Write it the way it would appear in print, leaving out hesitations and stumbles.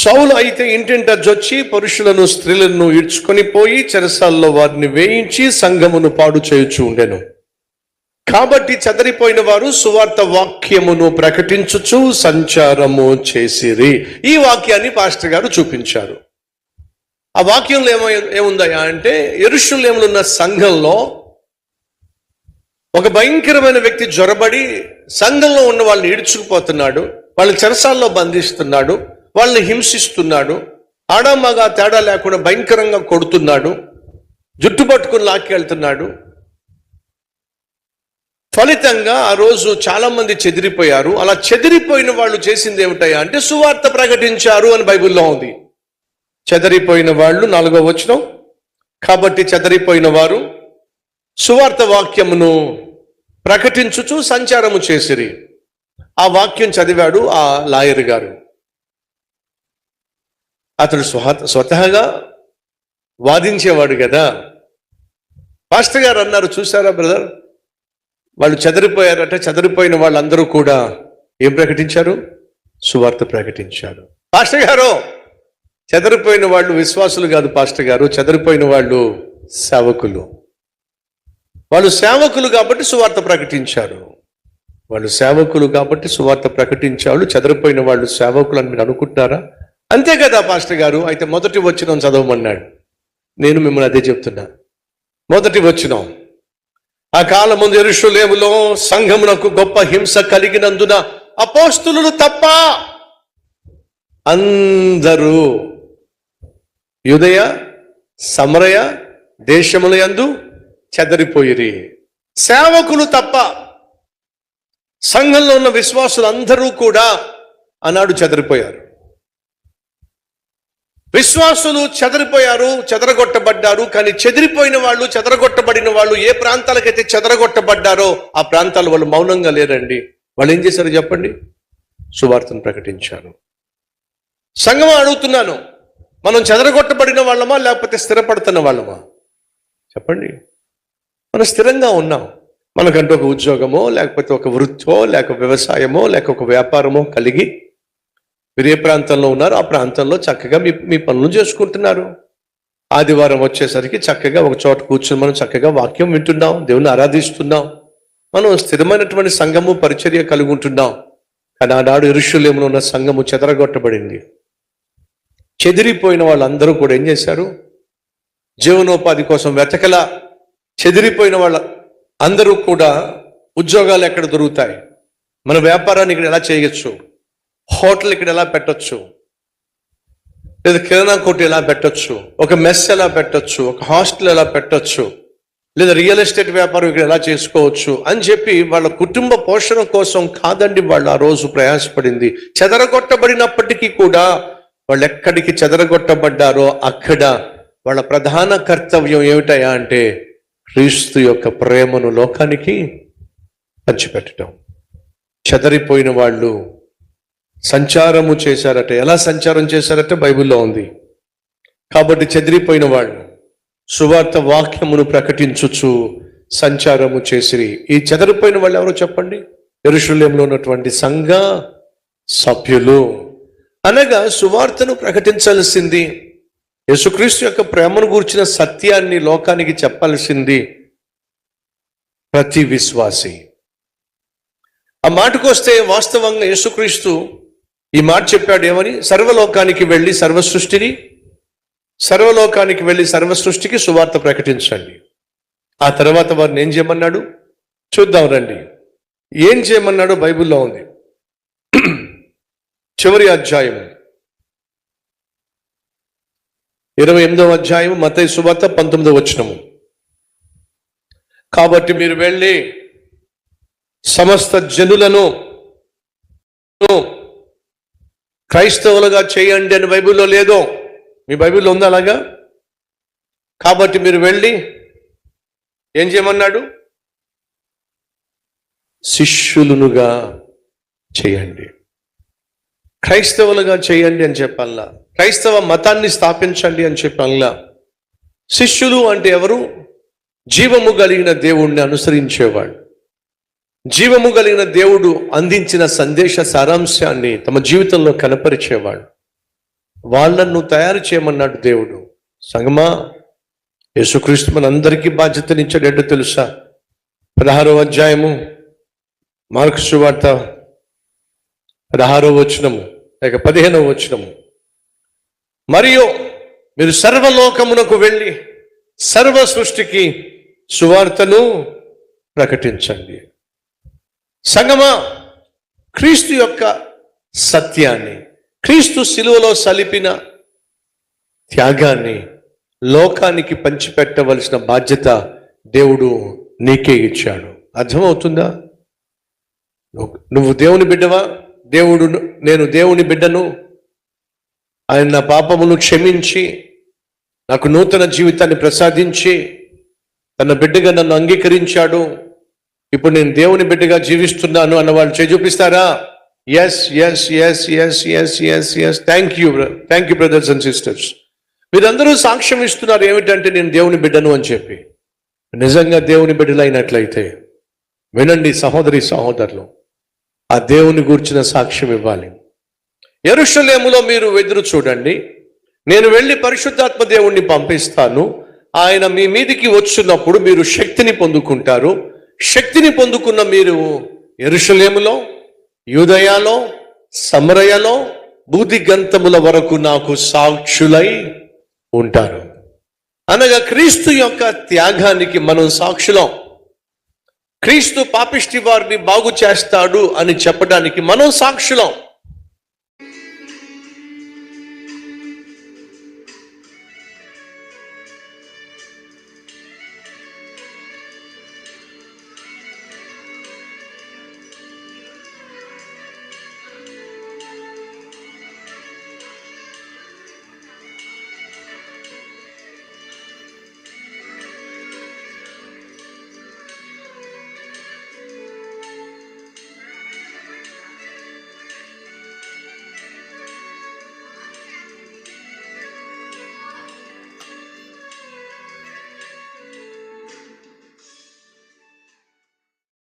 సౌలు అయితే ఇంటింట జొచ్చి పురుషులను స్త్రీలను ఈడ్చుకొని పోయి చెరసాల్లో వారిని వేయించి సంఘమును పాడు చేయుచు ఉండెను. కాబట్టి చెదరిపోయిన వారు సువార్త వాక్యమును ప్రకటించుచు సంచారము చేసిరి. ఈ వాక్యాన్ని పాస్టర్ గారు చూపించారు. ఆ వాక్యంలో ఏముందయా అంటే, యెరూషలేములో ఉన్న సంఘంలో ఒక భయంకరమైన వ్యక్తి జ్వరబడి సంఘంలో ఉన్న వాళ్ళని ఈడ్చుకుపోతున్నాడు, వాళ్ళని చెరసాల్లో బంధిస్తున్నాడు, వాళ్ళని హింసిస్తున్నాడు, ఆడామగా తేడా లేకుండా భయంకరంగా కొడుతున్నాడు, జుట్టు పట్టుకుని లాక్కెళ్తున్నాడు. ఫలితంగా ఆ రోజు చాలా మంది చెదిరిపోయారు. అలా చెదిరిపోయిన వాళ్ళు చేసింది ఏమిటయ్యా అంటే సువార్త ప్రకటించారు అని బైబిల్లో ఉంది. చెదరిపోయిన వాళ్ళు 4వ వచనం, కాబట్టి చెదరిపోయిన వారు సువార్త వాక్యమును ప్రకటించుచు సంచారము చేసిరి. ఆ వాక్యం చదివాడు ఆ లాయర్ గారు. అతడు స్వతహాగా వాదించేవాడు కదా. పాస్టర్ గారు అన్నారు, చూసారా బ్రదర్, వాళ్ళు చెదరిపోయారట. చెదరిపోయిన వాళ్ళందరూ కూడా ఏం ప్రకటించారు? సువార్త ప్రకటించారు. పాస్టర్ గారు, చెదరిపోయిన వాళ్ళు విశ్వాసులు కాదు పాస్టర్ గారు, చెదరిపోయిన వాళ్ళు సేవకులు. వాళ్ళు సేవకులు కాబట్టి సువార్త ప్రకటించారు. వాళ్ళు సేవకులు కాబట్టి సువార్త ప్రకటించారు. చెదరిపోయిన వాళ్ళు సేవకులు అని మీరు అనుకుంటున్నారా? అంతే కదా పాస్టర్ గారు. అయితే మొదటి వచనం చదవమన్నాడు. నేను మిమ్మల్ని అదే చెప్తున్నా. మొదటి వచనం, ఆ కాలమందు యెరూషలేములో సంఘమునకు గొప్ప హింస కలిగినందున అపోస్తలులు తప్ప అందరూ యూదయ సమరయ దేశముల యందు చెదరిపోయిరి. సేవకులు తప్ప సంఘంలో ఉన్న విశ్వాసులు అందరూ కూడా ఆనాడు చెదరిపోయారు. విశ్వాసులు చెదరిపోయారు, చెదరగొట్టబడ్డారు. కానీ చెదిరిపోయిన వాళ్ళు, చెదరగొట్టబడిన వాళ్ళు ఏ ప్రాంతాలకైతే చెదరగొట్టబడ్డారో ఆ ప్రాంతాలు వాళ్ళు మౌనంగా లేరండి. వాళ్ళు ఏం చేశారు చెప్పండి? సువార్తను ప్రకటించారు. సంఘం అడుగుతున్నాను, మనం చెదరగొట్టబడిన వాళ్ళమా లేకపోతే స్థిరపడుతున్న వాళ్ళమా? చెప్పండి. మనం స్థిరంగా ఉన్నాం. మనకంటూ ఒక ఉద్యోగమో లేకపోతే ఒక వృత్తో లేక వ్యవసాయమో లేక ఒక వ్యాపారమో కలిగి మీరు ఏ ప్రాంతంలో ఉన్నారో ఆ ప్రాంతంలో చక్కగా మీ పనులు చేసుకుంటున్నారు. ఆదివారం వచ్చేసరికి చక్కగా ఒక చోట కూర్చొని మనం చక్కగా వాక్యం వింటున్నాం, దేవుని ఆరాధిస్తున్నాం. మనం స్థిరమైనటువంటి సంఘము పరిచర్య కలిగి ఉంటున్నాం. కానీ ఆనాడు యెరూషలేములో ఉన్న సంఘము చెదరగొట్టబడింది. చెదిరిపోయిన వాళ్ళందరూ కూడా ఏం చేశారు? జీవనోపాధి కోసం వెతకలా. చెదిరిపోయిన వాళ్ళ అందరూ కూడా ఉద్యోగాలు ఎక్కడ దొరుకుతాయి, మన వ్యాపారాన్ని ఇక్కడ ఎలా చేయొచ్చు, హోటల్ ఇక్కడ ఎలా పెట్టొచ్చు, లేదా కిరాణా కొట్టు ఎలా పెట్టొచ్చు, ఒక మెస్ ఎలా పెట్టొచ్చు, ఒక హాస్టల్ ఎలా పెట్టొచ్చు, లేదా రియల్ ఎస్టేట్ వ్యాపారం ఇక్కడ ఎలా చేసుకోవచ్చు అని చెప్పి వాళ్ళ కుటుంబ పోషణ కోసం కాదండి వాళ్ళు ఆ రోజు ప్రయాసపడింది. చెదరగొట్టబడినప్పటికీ కూడా వాళ్ళు ఎక్కడికి చెదరగొట్టబడ్డారో అక్కడ వాళ్ళ ప్రధాన కర్తవ్యం ఏమిటయా అంటే క్రీస్తు యొక్క ప్రేమను లోకానికి పంచిపెట్టడం. చెదరిపోయిన వాళ్ళు సంచారము చేశారట. ఎలా సంచారం చేశారట? బైబిల్లో ఉంది. కాబట్టి చెదిరిపోయిన వాళ్ళు సువార్త వాక్యమును ప్రకటించుచు సంచారము చేసిరి. ఈ చెదరిపోయిన వాళ్ళు ఎవరో చెప్పండి? యెరూషలేములో ఉన్నటువంటి సంఘ సభ్యులు. అనగా సువార్తను ప్రకటించాల్సింది, యేసుక్రీస్తు యొక్క ప్రేమను గూర్చిన సత్యాన్ని లోకానికి చెప్పాల్సింది ప్రతి విశ్వాసి. ఆ మాటకు వస్తే వాస్తవంగా యేసుక్రీస్తు ఈ మాట చెప్పాడు ఏమని? సర్వలోకానికి వెళ్ళి సర్వసృష్టికి సువార్త ప్రకటించండి. ఆ తర్వాత వారిని ఏం చేయమన్నాడు? చూద్దాం రండి. ఏం చేయమన్నాడో బైబిల్లో ఉంది. చివరి అధ్యాయం 28వ అధ్యాయం మత్తయి సువార్త 19వ వచనము. కాబట్టి మీరు వెళ్ళి సమస్త జనులను క్రైస్తవులుగా చేయండి అని బైబిల్లో లేదో? మీ బైబిల్లో ఉందా అలాగా? కాబట్టి మీరు వెళ్ళి ఏం చేయమన్నాడు? శిష్యులునుగా చేయండి, క్రైస్తవులుగా చేయండి అని చెప్పాలా? క్రైస్తవ మతాన్ని స్థాపించండి అని చెప్పాలా? శిష్యులు అంటే ఎవరు? జీవము కలిగిన దేవుణ్ణి అనుసరించేవాడు, జీవము కలిగిన దేవుడు అందించిన సందేశ సారాంశాన్ని తమ జీవితంలో కనపరిచేవాడు. వాళ్ళను తయారు చేయమన్నాడు దేవుడు. సంగమా, యేసుక్రీస్తు మనందరికీ బాధ్యతనిచ్చాడు. ఏంటో తెలుసా? 16వ అధ్యాయము మార్కు సువార్త 16వ వచనము లేక 15వ వచనము. మరియు మీరు సర్వలోకమునకు వెళ్ళి సర్వ సృష్టికి సువార్తను ప్రకటించండి. సంగమా, క్రీస్తు యొక్క సత్యాన్ని, క్రీస్తు శిలువలో సలిపిన త్యాగాన్ని లోకానికి పంచిపెట్టవలసిన బాధ్యత దేవుడు నీకే ఇచ్చాడు. అర్థమవుతుందా? నువ్వు దేవుని బిడ్డవా? దేవుడు, నేను దేవుని బిడ్డను, ఆయన నా పాపమును క్షమించి నాకు నూతన జీవితాన్ని ప్రసాదించి తన బిడ్డగా నన్ను అంగీకరించాడు, ఇప్పుడు నేను దేవుని బిడ్డగా జీవిస్తున్నాను అన్న వాళ్ళు చేయి చూపిస్తారా? Yes yes yes yes yes yes yes thank you brothers and sisters. మీరందరూ సాక్ష్యం ఇస్తున్నారు ఏమిటంటే నేను దేవుని బిడ్డను అని చెప్పి. నిజంగా దేవుని బిడ్డలైనట్లయితే వినండి సహోదరి సహోదరులు, ఆ దేవుని గూర్చిన సాక్ష్యం ఇవ్వాలి. యెరూషలేములో మీరు ఎదురు చూడండి, నేను వెళ్ళి పరిశుద్ధాత్మ దేవుణ్ణి పంపిస్తాను, ఆయన మీ మీదికి వచ్చినప్పుడు మీరు శక్తిని పొందుకుంటారు. శక్తిని పొందుకున్న మీరు యెరూషలేములో, యూదయలో, సమరయలో, భూదిగంతముల వరకు నాకు సాక్షులై ఉంటారు. అనగా క్రీస్తు యొక్క త్యాగానికి మనం సాక్షులం. క్రీస్తు పాపిష్టి వారిని బాగు చేస్తాడు అని చెప్పడానికి మనం సాక్షులం.